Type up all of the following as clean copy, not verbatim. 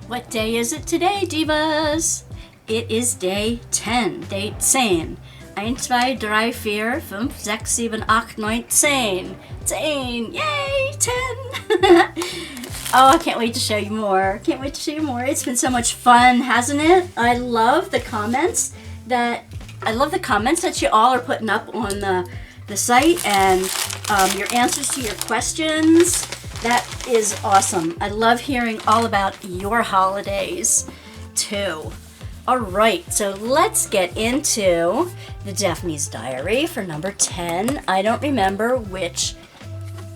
What day is it today, divas? It is day 10, day 10. 1, 2, 3, 4, 5, 6, 7, 8, 9, 10. 10, yay, 10. Oh, I can't wait to show you more. Can't wait to show you more. It's been so much fun, hasn't it? I love the comments that you all are putting up on the site, and your answers to your questions. That is awesome. I love hearing all about your holidays too. All right, so let's get into the Daphne's Diary for number 10. I don't remember which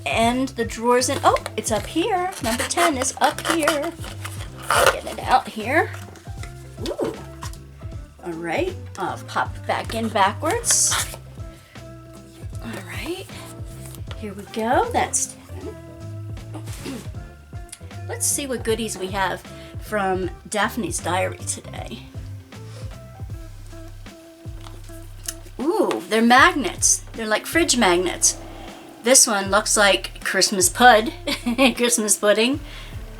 end the drawer's in. Oh, it's up here. Number 10 is up here. Getting it out here. Ooh. All right, I'll pop it back in backwards. All right, here we go. That's 10. Let's see what goodies we have from Daphne's Diary today. Ooh, they're magnets. They're like fridge magnets. This one looks like Christmas Christmas pudding,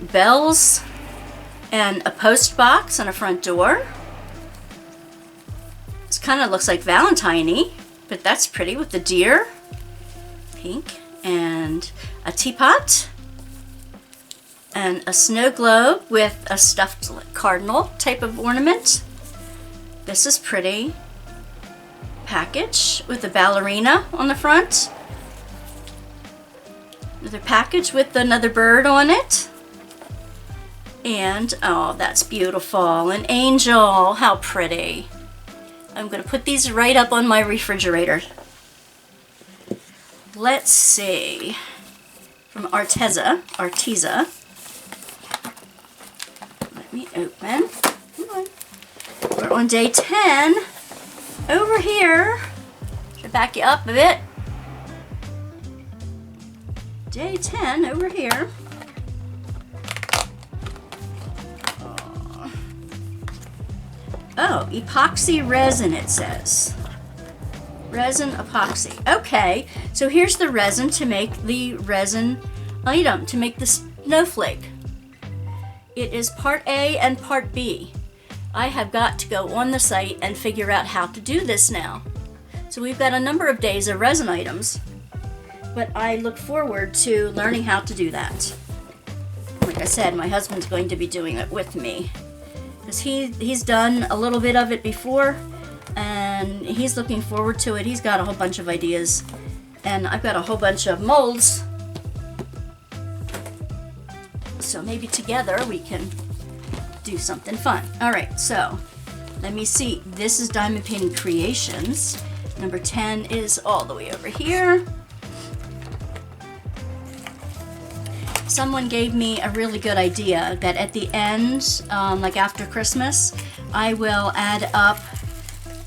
bells, and a post box on a front door. This kind of looks like Valentine-y, but that's pretty with the deer, pink, and a teapot, and a snow globe with a stuffed cardinal type of ornament. This is pretty. Package with a ballerina on the front. Another package with another bird on it. And, oh, that's beautiful. An angel. How pretty. I'm going to put these right up on my refrigerator. Let's see. From Arteza. Let me open. Come on. We're on day 10. Over here. Should back you up a bit. Day 10 over here. Oh, epoxy resin, it says. Resin epoxy. Okay, so here's the resin to make the resin item, to make the snowflake. It is part A and part B. I have got to go on the site and figure out how to do this now. So we've got a number of days of resin items, but I look forward to learning how to do that. Like I said, my husband's going to be doing it with me, because he's done a little bit of it before, and he's looking forward to it. He's got a whole bunch of ideas, and I've got a whole bunch of molds. So maybe together we can do something fun. All right, so let me see. This is Diamond Painting Creations. Number 10 is all the way over here. Someone gave me a really good idea that at the end, like after Christmas, I will add up,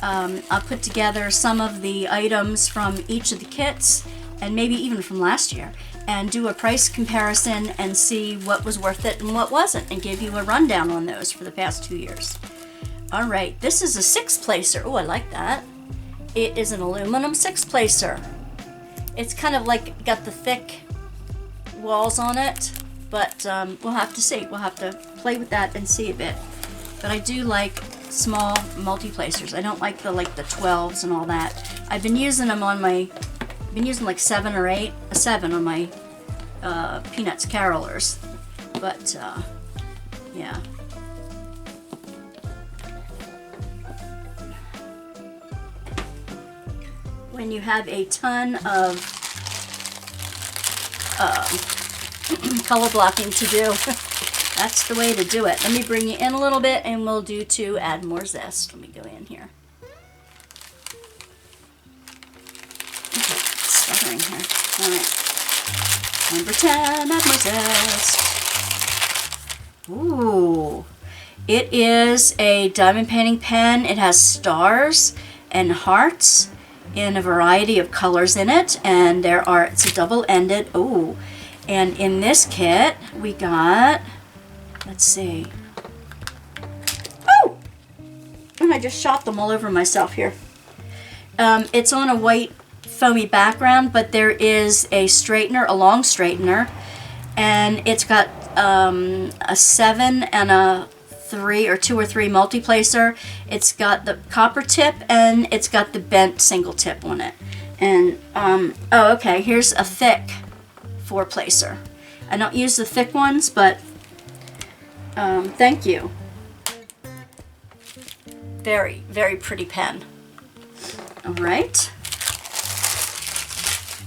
I'll put together some of the items from each of the kits, and maybe even from last year, and do a price comparison and see what was worth it and what wasn't, and give you a rundown on those for the past 2 years. All right, this is a 6-placer. Oh, I like that. It is an aluminum 6-placer. It's kind of like got the thick walls on it, but we'll have to see. We'll have to play with that and see a bit. But I do like small multi-placers. I don't like the 12s and all that. I've been using them on my like 7 or 8, a 7 on my Peanuts Carolers, but yeah. When you have a ton of color blocking to do, that's the way to do it. Let me bring you in a little bit, and we'll do to add more zest. Let me go in here. Stuttering here. All right. Number 10, add more zest. Ooh. It is a diamond painting pen. It has stars and hearts in a variety of colors in it, and it's a double-ended. Ooh. And in this kit, we got, let's see. Oh! And I just shot them all over myself here. It's on a white foamy background, but there is a straightener, a long straightener, and it's got a 7 and a 3 or 2 or 3 multi-placer. It's got the copper tip and it's got the bent single tip on it. And, oh, okay, here's a thick 4-placer. I don't use the thick ones, but thank you. Very, very pretty pen. All right.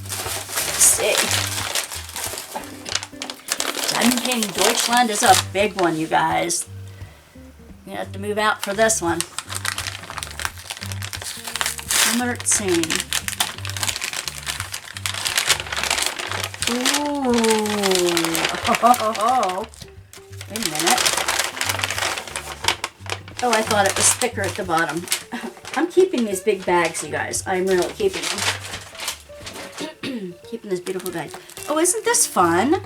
Let's see. Diamond Painting Deutschland is a big one, you guys. You have to move out for this one. 13. Ooh. Oh. Wait a minute. Oh, I thought it was thicker at the bottom. I'm keeping these big bags, you guys. I'm really keeping them. Keeping this beautiful bag. Oh, isn't this fun?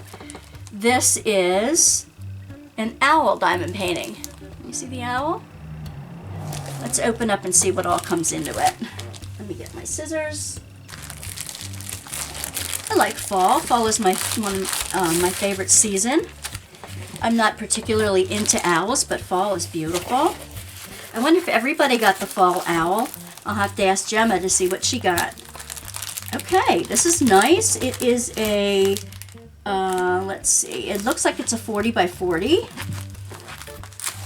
This is an owl diamond painting. You see the owl? Let's open up and see what all comes into it. Let me get my scissors. I like fall. Fall is my favorite season. I'm not particularly into owls, but fall is beautiful. I wonder if everybody got the fall owl. I'll have to ask Gemma to see what she got. Okay, this is nice. It is a, let's see, it looks like it's a 40 by 40.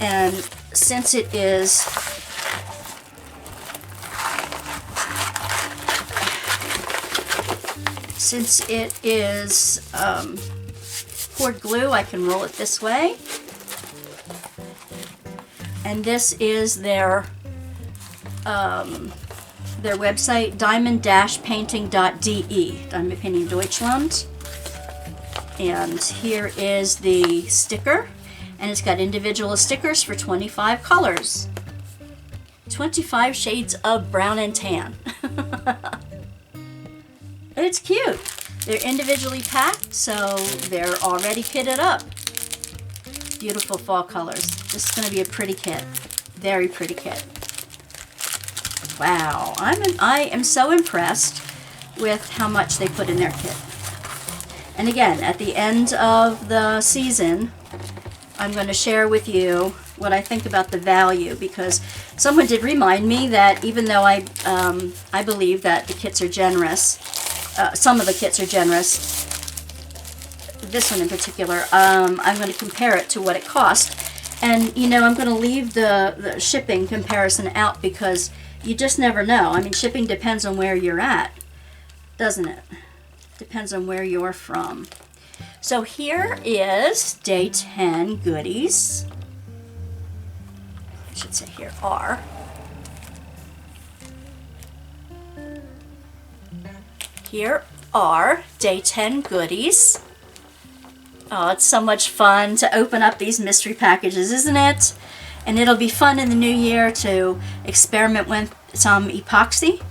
And since it is poured glue, I can roll it this way. And this is their website, diamond-painting.de, Diamond Painting Deutschland. And here is the sticker, and it's got individual stickers for 25 colors. 25 shades of brown and tan. It's cute. They're individually packed, so they're already kitted up. Beautiful fall colors. This is going to be a pretty kit. Very pretty kit. Wow. I am so impressed with how much they put in their kit. And again, at the end of the season, I'm going to share with you what I think about the value, because someone did remind me that even though I believe that the kits are generous, some of the kits are generous, this one in particular, I'm going to compare it to what it cost. And, you know, I'm going to leave the shipping comparison out because you just never know. I mean, shipping depends on where you're at, doesn't it? Depends on where you're from. So here is day 10 goodies. I should say here are. Here are day 10 goodies. Oh, it's so much fun to open up these mystery packages, isn't it? And it'll be fun in the new year to experiment with some epoxy.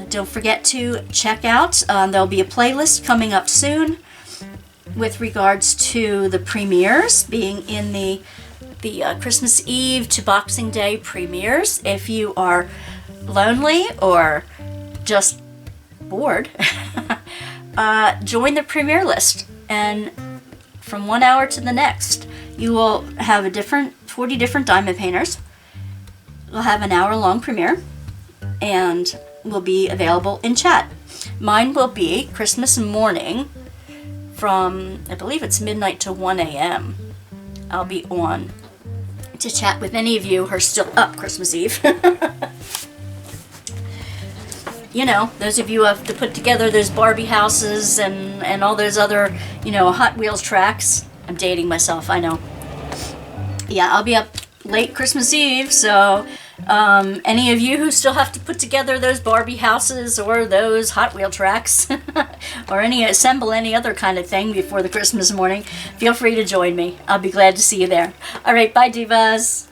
Don't forget to check out, there'll be a playlist coming up soon with regards to the premieres being in the Christmas Eve to Boxing Day premieres. If you are lonely or just bored, join the premiere list, and from 1 hour to the next you will have 40 different diamond painters. We'll have an hour-long premiere and will be available in chat. Mine will be Christmas morning from, I believe it's midnight to 1 a.m. I'll be on to chat with any of you who are still up Christmas Eve. You know, those of you who have to put together those Barbie houses and all those other, you know, Hot Wheels tracks. I'm dating myself, I know. Yeah, I'll be up late Christmas Eve, so any of you who still have to put together those Barbie houses or those Hot Wheel tracks or assemble any other kind of thing before the Christmas morning, feel free to join me. I'll be glad to see you there. All right, bye, divas.